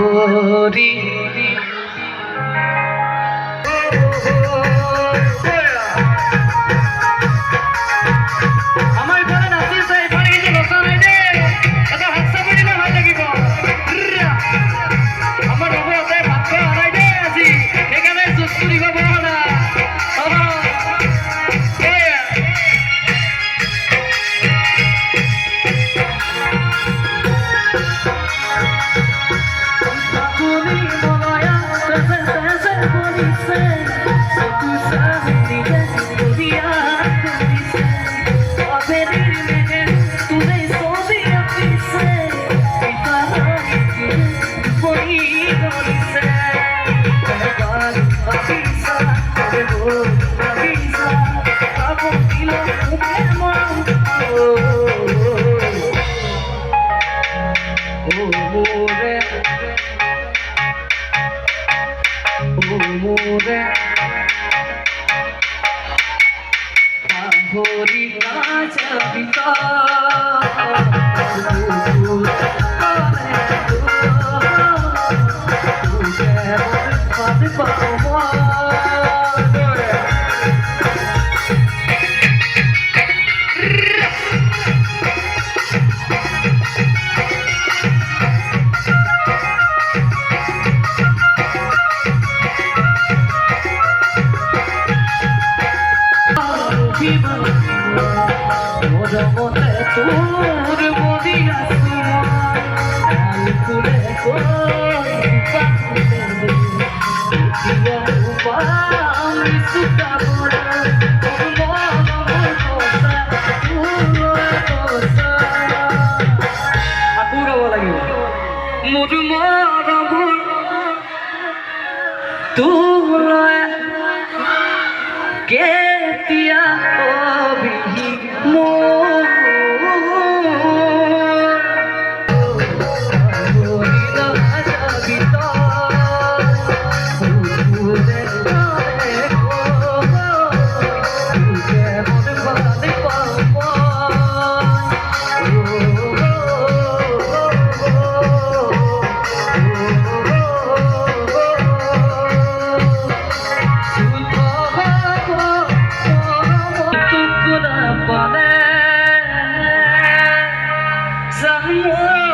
হরি আমার ঘরে নাচি চাই পানি কিন্তু নচা নাই দে এটা হাত চাপি দিলে ভাল লাগিব আমার নবতে ভাত খাওয়া নাই দে আজি সেইকাৰণে জুচটো দিব পৰা না হরি কাজ পিতা মরমতে তোর মদিনা সুমন ফুলে আকৌ গাব লাগিব মোৰ মৰমৰ তোলৈ কেতিয়া অবিহি Someone